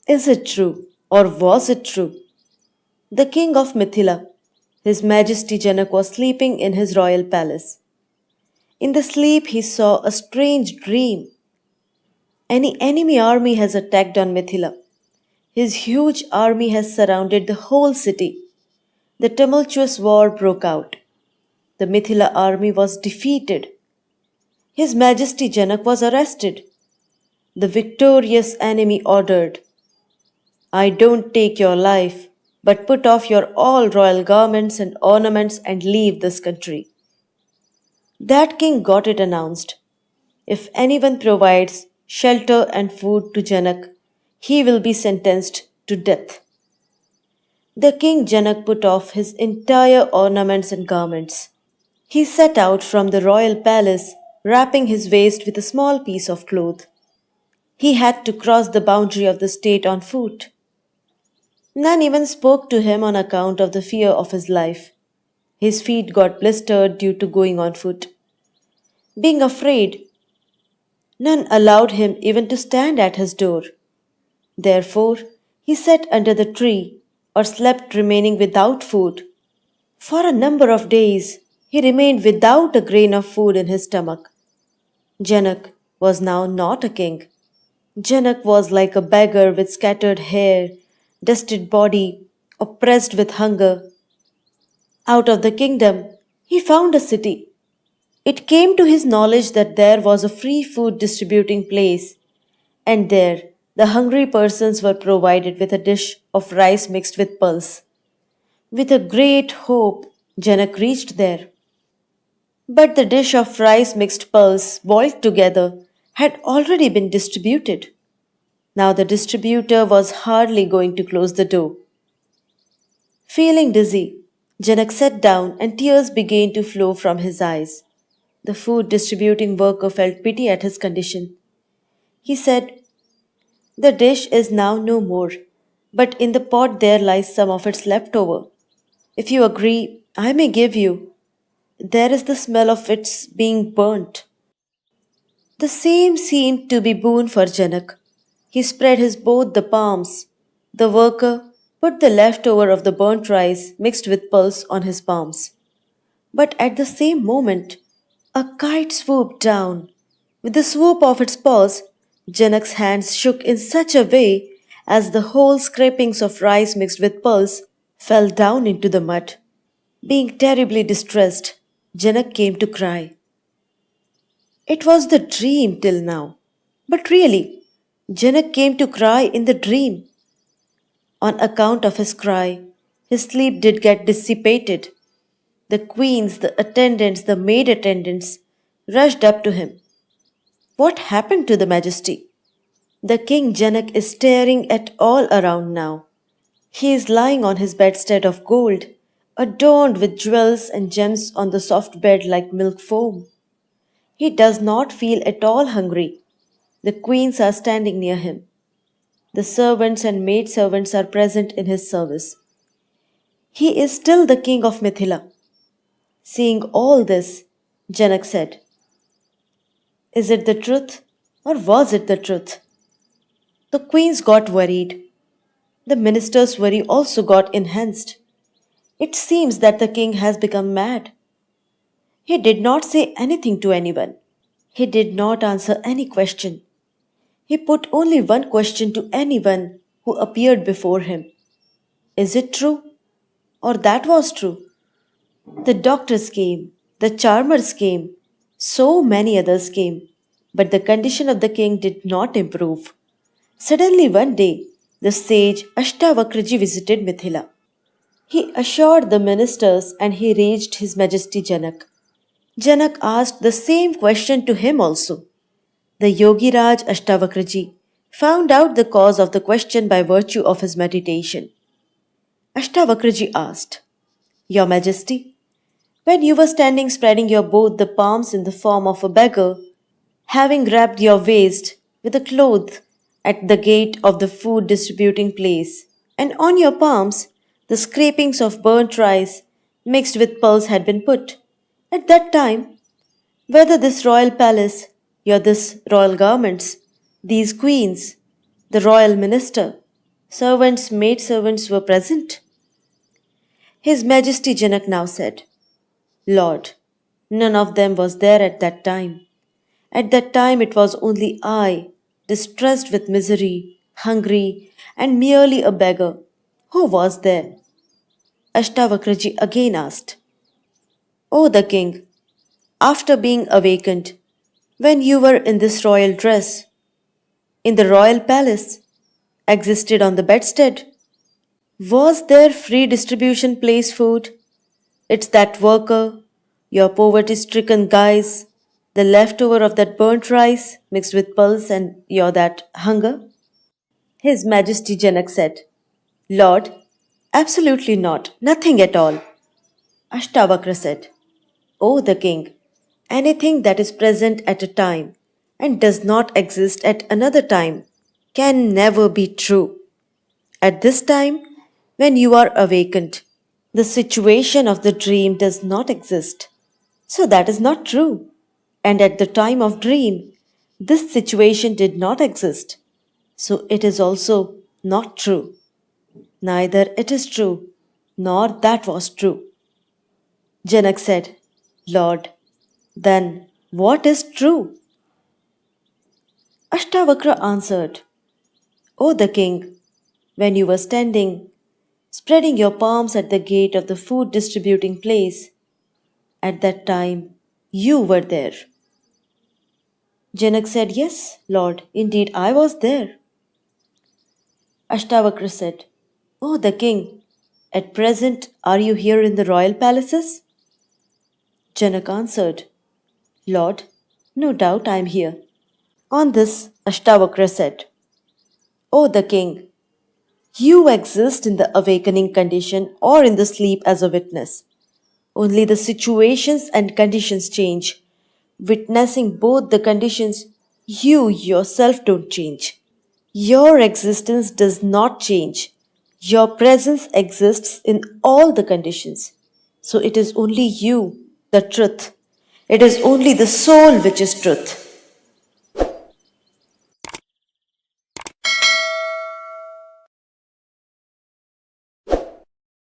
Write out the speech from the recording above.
Is it true, or was it true? The king of Mithila, His Majesty Janak, was sleeping in his royal palace. In the sleep, he saw a strange dream. An enemy army has attacked on Mithila. His huge army has surrounded the whole city. The tumultuous war broke out. The Mithila army was defeated. His Majesty Janak was arrested. The victorious enemy ordered, I don't take your life, but put off your all royal garments and ornaments and leave this country. That king got it announced. If anyone provides shelter and food to Janak, he will be sentenced to death. The king Janak put off his entire ornaments and garments. He set out from the royal palace, wrapping his waist with a small piece of cloth. He had to cross the boundary of the state on foot. None even spoke to him on account of the fear of his life. His feet got blistered due to going on foot. Being afraid, none allowed him even to stand at his door. Therefore, he sat under the tree or slept, remaining without food. For a number of days, he remained without a grain of food in his stomach. Janak was now not a king. Janak was like a beggar with scattered hair, dusted body, oppressed with hunger. Out of the kingdom, he found a city. It came to his knowledge that there was a free food distributing place, and there the hungry persons were provided with a dish of rice mixed with pulse. With a great hope, Janak reached there. But the dish of rice mixed pulse, boiled together, had already been distributed. Now the distributor was hardly going to close the door. Feeling dizzy, Janak sat down and tears began to flow from his eyes. The food distributing worker felt pity at his condition. He said, The dish is now no more, but in the pot there lies some of its leftover. If you agree, I may give you. There is the smell of its being burnt. The same seemed to be boon for Janak. He spread his both the palms. The worker put the leftover of the burnt rice mixed with pulse on his palms. But at the same moment, a kite swooped down. With the swoop of its paws, Janak's hands shook in such a way as the whole scrapings of rice mixed with pulse fell down into the mud. Being terribly distressed, Janak came to cry. It was the dream till now. But really, Janak came to cry in the dream. On account of his cry, his sleep did get dissipated. The queens, the attendants, the maid attendants rushed up to him. What happened to the majesty? The king Janak is staring at all around now. He is lying on his bedstead of gold, adorned with jewels and gems on the soft bed like milk foam. He does not feel at all hungry. The queens are standing near him. The servants and maid servants are present in his service. He is still the king of Mithila. Seeing all this, Janak said, Is it the truth, or was it the truth? The queens got worried. The minister's worry also got enhanced. It seems that the king has become mad. He did not say anything to anyone. He did not answer any question. He put only one question to anyone who appeared before him. Is it true? Or that was true? The doctors came, the charmers came, so many others came, but the condition of the king did not improve. Suddenly one day, the sage Ashtavakraji visited Mithila. He assured the ministers and he reached His Majesty Janak. Janak asked the same question to him also. The Yogi Raj Ashtavakraji found out the cause of the question by virtue of his meditation. Ashtavakraji asked, Your Majesty, when you were standing spreading your both the palms in the form of a beggar, having wrapped your waist with a cloth at the gate of the food distributing place, and on your palms the scrapings of burnt rice mixed with pulse had been put. At that time, whether this royal palace, your this royal garments, these queens, the royal minister, Servants, maidservants were present. His Majesty Janak now said, Lord, none of them was there at that time. At that time it was only I, distressed with misery, hungry, and merely a beggar. Who was there? Ashtavakraji again asked. O the king, after being awakened, when you were in this royal dress, in the royal palace, existed on the bedstead, was there free distribution place food? It's that worker, your poverty stricken guys, the leftover of that burnt rice mixed with pulse and your that hunger? His Majesty Janak said, Lord, absolutely not, nothing at all. Ashtavakra said, O the king, anything that is present at a time and does not exist at another time can never be true. At this time, when you are awakened, the situation of the dream does not exist. So that is not true. And at the time of dream, this situation did not exist. So it is also not true. Neither it is true, nor that was true. Janak said, Lord, then what is true? Ashtavakra answered, O the king, when you were standing, spreading your palms at the gate of the food distributing place, at that time you were there. Janak said, Yes, Lord, indeed I was there. Ashtavakra said, O the king, at present are you here in the royal palaces? Janak answered, Lord, no doubt I am here. On this, Ashtavakra said, O the king, you exist in the awakening condition or in the sleep as a witness. Only the situations and conditions change. Witnessing both the conditions, you yourself don't change. Your existence does not change. Your presence exists in all the conditions. So it is only you, the truth. It is only the soul which is truth.